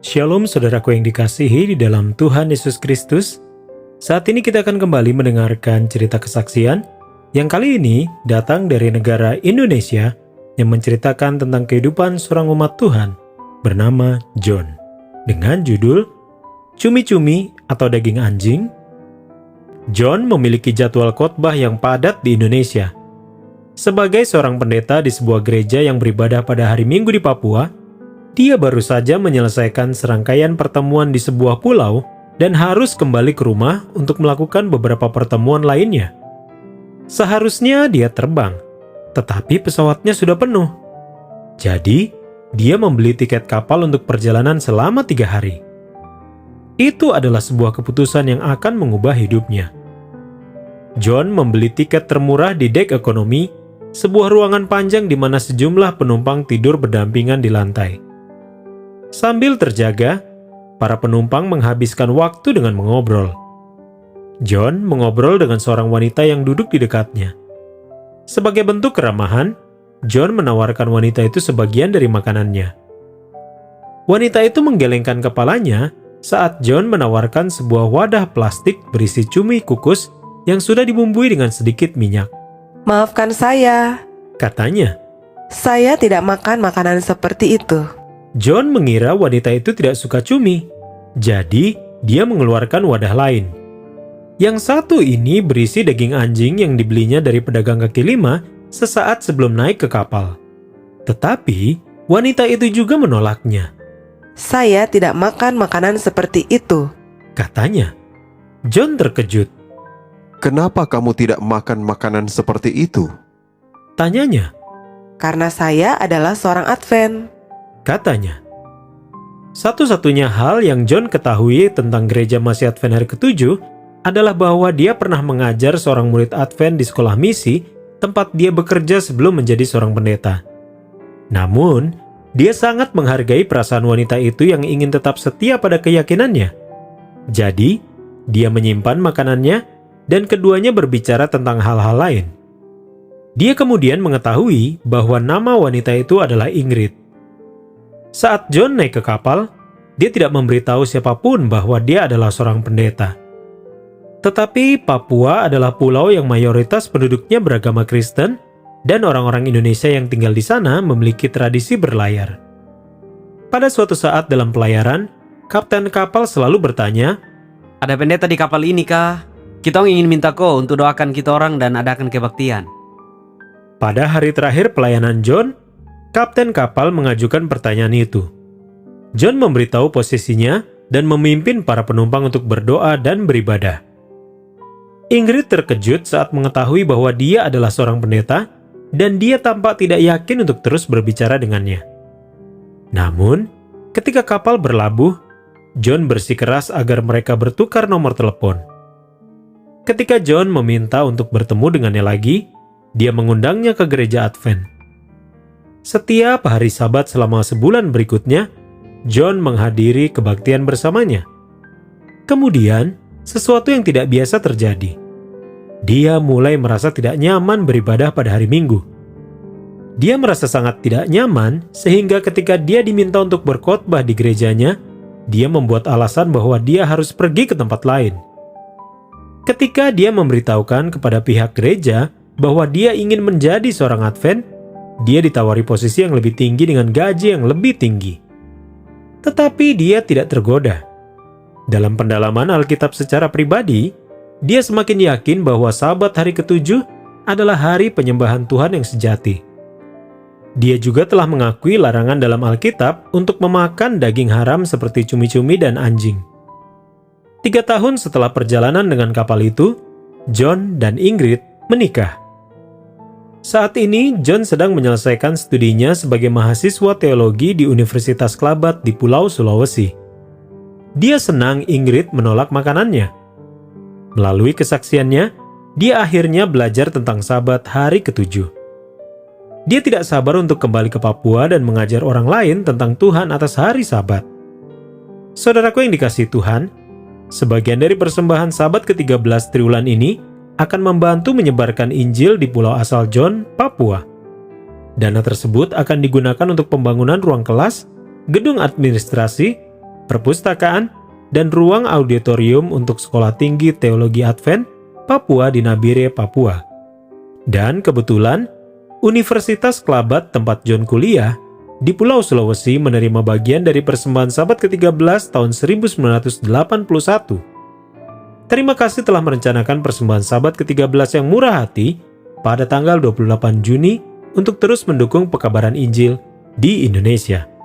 Shalom saudaraku yang dikasihi di dalam Tuhan Yesus Kristus. Saat ini kita akan kembali mendengarkan cerita kesaksian yang kali ini datang dari negara Indonesia yang menceritakan tentang kehidupan seorang umat Tuhan bernama John dengan judul Cumi-Cumi atau Daging Anjing. John memiliki jadwal khotbah yang padat di Indonesia. Sebagai seorang pendeta di sebuah gereja yang beribadah pada hari Minggu di Papua, dia baru saja menyelesaikan serangkaian pertemuan di sebuah pulau dan harus kembali ke rumah untuk melakukan beberapa pertemuan lainnya. Seharusnya dia terbang, tetapi pesawatnya sudah penuh. Jadi, dia membeli tiket kapal untuk perjalanan selama 3 hari. Itu adalah sebuah keputusan yang akan mengubah hidupnya. John membeli tiket termurah di dek ekonomi, sebuah ruangan panjang di mana sejumlah penumpang tidur berdampingan di lantai. Sambil terjaga, para penumpang menghabiskan waktu dengan mengobrol. John mengobrol dengan seorang wanita yang duduk di dekatnya. Sebagai bentuk keramahan, John menawarkan wanita itu sebagian dari makanannya. Wanita itu menggelengkan kepalanya saat John menawarkan sebuah wadah plastik berisi cumi kukus yang sudah dibumbui dengan sedikit minyak. "Maafkan saya," katanya. "Saya tidak makan makanan seperti itu." John mengira wanita itu tidak suka cumi, jadi dia mengeluarkan wadah lain. Yang satu ini berisi daging anjing yang dibelinya dari pedagang kaki lima sesaat sebelum naik ke kapal. Tetapi wanita itu juga menolaknya. "Saya tidak makan makanan seperti itu," katanya. John terkejut. "Kenapa kamu tidak makan makanan seperti itu?" tanyanya. "Karena saya adalah seorang Advent," katanya. Satu-satunya hal yang John ketahui tentang gereja Masih Advent hari ke-7 adalah bahwa dia pernah mengajar seorang murid Advent di sekolah misi tempat dia bekerja sebelum menjadi seorang pendeta. Namun, dia sangat menghargai perasaan wanita itu yang ingin tetap setia pada keyakinannya. Jadi, dia menyimpan makanannya dan keduanya berbicara tentang hal-hal lain. Dia kemudian mengetahui bahwa nama wanita itu adalah Ingrid. Saat John naik ke kapal, dia tidak memberitahu siapapun bahwa dia adalah seorang pendeta. Tetapi Papua adalah pulau yang mayoritas penduduknya beragama Kristen dan orang-orang Indonesia yang tinggal di sana memiliki tradisi berlayar. Pada suatu saat dalam pelayaran, kapten kapal selalu bertanya, "Ada pendeta di kapal ini kah? Kita ingin minta kau untuk doakan kita orang dan adakan kebaktian." Pada hari terakhir pelayanan John, kapten kapal mengajukan pertanyaan itu. John memberitahu posisinya dan memimpin para penumpang untuk berdoa dan beribadah. Ingrid terkejut saat mengetahui bahwa dia adalah seorang pendeta dan dia tampak tidak yakin untuk terus berbicara dengannya. Namun, ketika kapal berlabuh, John bersikeras agar mereka bertukar nomor telepon. Ketika John meminta untuk bertemu dengannya lagi, dia mengundangnya ke gereja Advent. Setiap hari Sabat selama sebulan berikutnya, John menghadiri kebaktian bersamanya. Kemudian, sesuatu yang tidak biasa terjadi. Dia mulai merasa tidak nyaman beribadah pada hari Minggu. Dia merasa sangat tidak nyaman sehingga ketika dia diminta untuk berkhotbah di gerejanya, dia membuat alasan bahwa dia harus pergi ke tempat lain. Ketika dia memberitahukan kepada pihak gereja bahwa dia ingin menjadi seorang Advent, dia ditawari posisi yang lebih tinggi dengan gaji yang lebih tinggi. Tetapi dia tidak tergoda. Dalam pendalaman Alkitab secara pribadi, dia semakin yakin bahwa Sabat hari ke-7 adalah hari penyembahan Tuhan yang sejati. Dia juga telah mengakui larangan dalam Alkitab untuk memakan daging haram seperti cumi-cumi dan anjing. 3 tahun setelah perjalanan dengan kapal itu, John dan Ingrid menikah. Saat ini, John sedang menyelesaikan studinya sebagai mahasiswa teologi di Universitas Klabat di Pulau Sulawesi. Dia senang Ingrid menolak makanannya. Melalui kesaksiannya, dia akhirnya belajar tentang Sabat hari ke-7. Dia tidak sabar untuk kembali ke Papua dan mengajar orang lain tentang Tuhan atas hari Sabat. Saudaraku yang dikasihi Tuhan, sebagian dari persembahan Sabat ke-13 triwulan ini akan membantu menyebarkan Injil di pulau asal John, Papua. Dana tersebut akan digunakan untuk pembangunan ruang kelas, gedung administrasi, perpustakaan, dan ruang auditorium untuk Sekolah Tinggi Teologi Advent Papua di Nabire, Papua. Dan kebetulan, Universitas Kelabat tempat John kuliah di Pulau Sulawesi menerima bagian dari persembahan Sabat ke-13 tahun 1981. Terima kasih telah merencanakan persembahan Sabat ke-13 yang murah hati pada tanggal 28 Juni untuk terus mendukung pekabaran Injil di Indonesia.